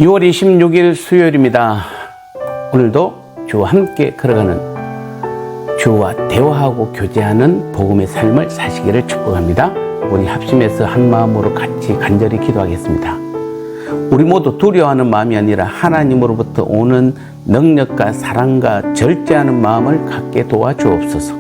6월 26일 수요일입니다. 오늘도 주와 함께 걸어가는, 주와 대화하고 교제하는 복음의 삶을 사시기를 축복합니다. 우리 합심해서 한 마음으로 같이 간절히 기도하겠습니다. 우리 모두 두려워하는 마음이 아니라 하나님으로부터 오는 능력과 사랑과 절제하는 마음을 갖게 도와주옵소서.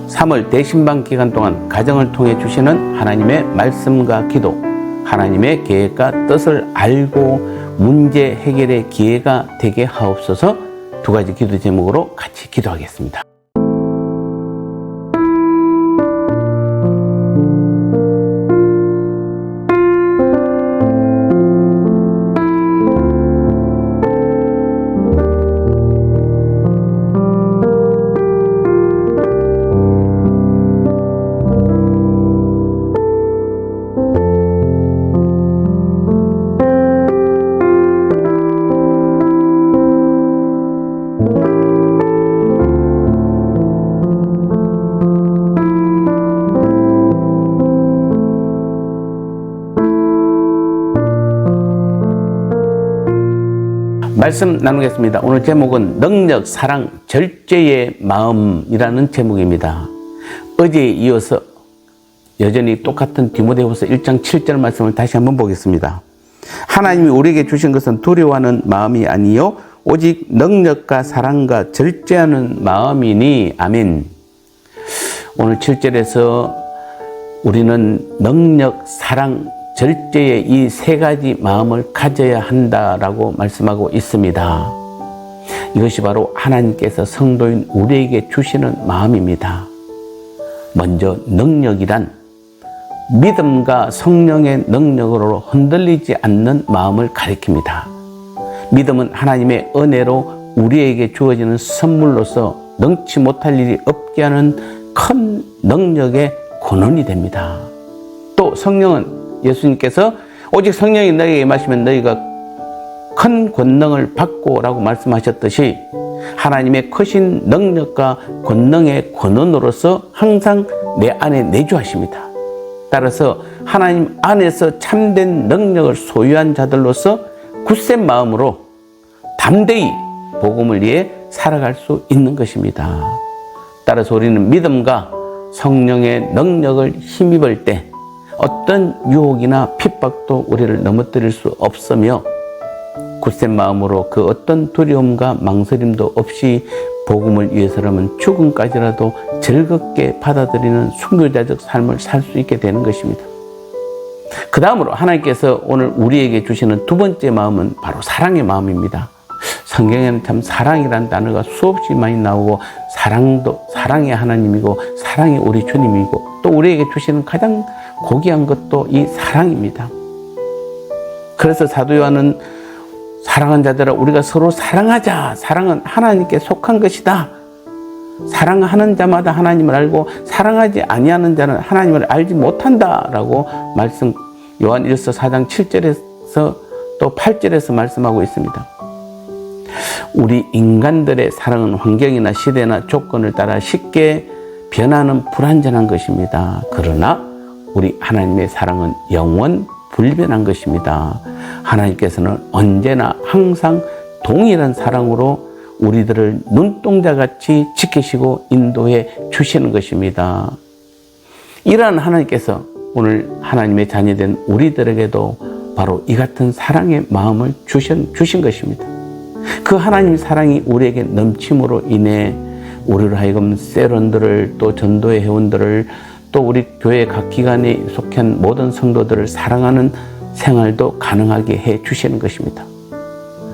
3월 대신방 기간 동안 가정을 통해 주시는 하나님의 말씀과 기도, 하나님의 계획과 뜻을 알고 문제 해결의 기회가 되게 하옵소서. 두 가지 기도 제목으로 같이 기도하겠습니다. 말씀 나누겠습니다. 오늘 제목은 능력, 사랑, 절제의 마음이라는 제목입니다. 어제에 이어서 여전히 똑같은 디모데후서 1장 7절 말씀을 다시 한번 보겠습니다. 하나님이 우리에게 주신 것은 두려워하는 마음이 아니요 오직 능력과 사랑과 절제하는 마음이니. 아멘. 오늘 7절에서 우리는 능력, 사랑, 절제의 이 세 가지 마음을 가져야 한다라고 말씀하고 있습니다. 이것이 바로 하나님께서 성도인 우리에게 주시는 마음입니다. 먼저 능력이란 믿음과 성령의 능력으로 흔들리지 않는 마음을 가리킵니다. 믿음은 하나님의 은혜로 우리에게 주어지는 선물로서 능치 못할 일이 없게 하는 큰 능력의 근원이 됩니다. 또 성령은 예수님께서 오직 성령이 너희에게 임하시면 너희가 큰 권능을 받고 라고 말씀하셨듯이 하나님의 크신 능력과 권능의 근원으로서 항상 내 안에 내주하십니다. 따라서 하나님 안에서 참된 능력을 소유한 자들로서 굳센 마음으로 담대히 복음을 위해 살아갈 수 있는 것입니다. 따라서 우리는 믿음과 성령의 능력을 힘입을 때 어떤 유혹이나 핍박도 우리를 넘어뜨릴 수 없으며 굳센 마음으로 그 어떤 두려움과 망설임도 없이 복음을 위해서라면 죽음까지라도 즐겁게 받아들이는 순교자적 삶을 살 수 있게 되는 것입니다. 그 다음으로 하나님께서 오늘 우리에게 주시는 두 번째 마음은 바로 사랑의 마음입니다. 성경에는 참 사랑이라는 단어가 수없이 많이 나오고 사랑도 사랑의 하나님이고 사랑이 우리 주님이고 또 우리에게 주시는 가장 고귀한 것도 이 사랑입니다. 그래서 사도 요한은 사랑하는 자들아 우리가 서로 사랑하자. 사랑은 하나님께 속한 것이다. 사랑하는 자마다 하나님을 알고 사랑하지 아니하는 자는 하나님을 알지 못한다라고 말씀 요한 1서 4장 7절에서 또 8절에서 말씀하고 있습니다. 우리 인간들의 사랑은 환경이나 시대나 조건을 따라 쉽게 변하는 불완전한 것입니다. 그러나 우리 하나님의 사랑은 영원 불변한 것입니다. 하나님께서는 언제나 항상 동일한 사랑으로 우리들을 눈동자같이 지키시고 인도해 주시는 것입니다. 이러한 하나님께서 오늘 하나님의 자녀된 우리들에게도 바로 이 같은 사랑의 마음을 주신 것입니다. 그 하나님의 사랑이 우리에게 넘침으로 인해 우리로 하여금 세런들을 또 전도의 회원들을 또 우리 교회 각 기관에 속한 모든 성도들을 사랑하는 생활도 가능하게 해 주시는 것입니다.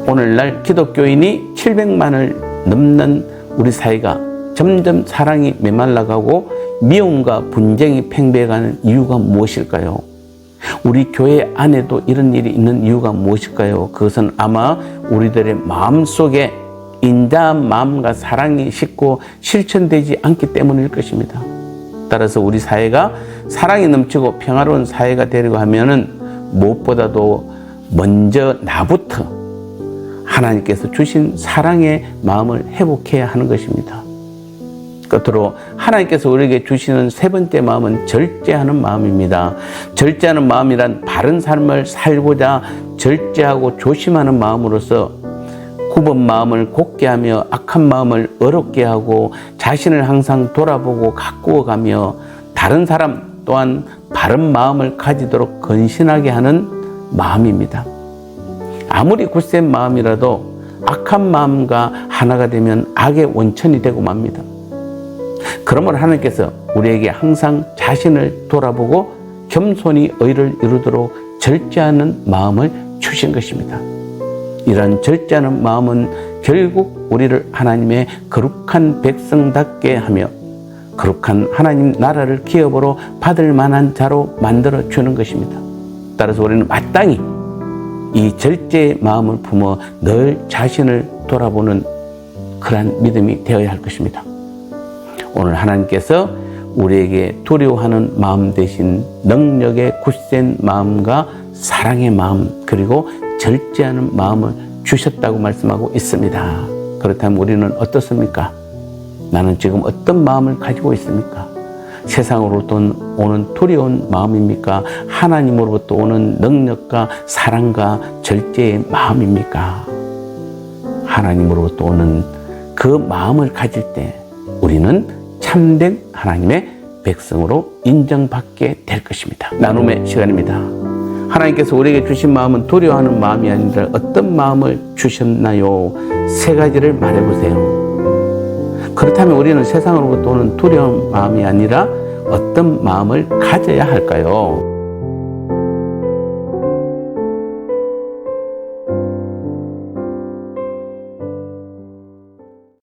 오늘날 기독교인이 700만을 넘는 우리 사회가 점점 사랑이 메말라가고 미움과 분쟁이 팽배해가는 이유가 무엇일까요? 우리 교회 안에도 이런 일이 있는 이유가 무엇일까요? 그것은 아마 우리들의 마음속에 인자한 마음과 사랑이 싣고 실천되지 않기 때문일 것입니다. 따라서 우리 사회가 사랑이 넘치고 평화로운 사회가 되려고 하면은 무엇보다도 먼저 나부터 하나님께서 주신 사랑의 마음을 회복해야 하는 것입니다. 끝으로 하나님께서 우리에게 주시는 세 번째 마음은 절제하는 마음입니다. 절제하는 마음이란 바른 삶을 살고자 절제하고 조심하는 마음으로서 굽은 마음을 곧게 하며 악한 마음을 어렵게 하고 자신을 항상 돌아보고 가꾸어가며 다른 사람 또한 바른 마음을 가지도록 건신하게 하는 마음입니다. 아무리 굳센 마음이라도 악한 마음과 하나가 되면 악의 원천이 되고 맙니다. 그러므로 하나님께서 우리에게 항상 자신을 돌아보고 겸손히 의를 이루도록 절제하는 마음을 주신 것입니다. 이런 절제하는 마음은 결국 우리를 하나님의 거룩한 백성답게 하며 거룩한 하나님 나라를 기업으로 받을 만한 자로 만들어 주는 것입니다. 따라서 우리는 마땅히 이 절제의 마음을 품어 늘 자신을 돌아보는 그러한 믿음이 되어야 할 것입니다. 오늘 하나님께서 우리에게 두려워하는 마음 대신 능력의 굳센 마음과 사랑의 마음 그리고 절제하는 마음을 주셨다고 말씀하고 있습니다. 그렇다면 우리는 어떻습니까? 나는 지금 어떤 마음을 가지고 있습니까? 세상으로부터 오는 두려운 마음입니까? 하나님으로부터 오는 능력과 사랑과 절제의 마음입니까? 하나님으로부터 오는 그 마음을 가질 때 우리는 참된 하나님의 백성으로 인정받게 될 것입니다. 나눔의 시간입니다. 하나님께서 우리에게 주신 마음은 두려워하는 마음이 아니라 어떤 마음을 주셨나요? 세 가지를 말해보세요. 그렇다면 우리는 세상으로부터 오는 두려운 마음이 아니라 어떤 마음을 가져야 할까요?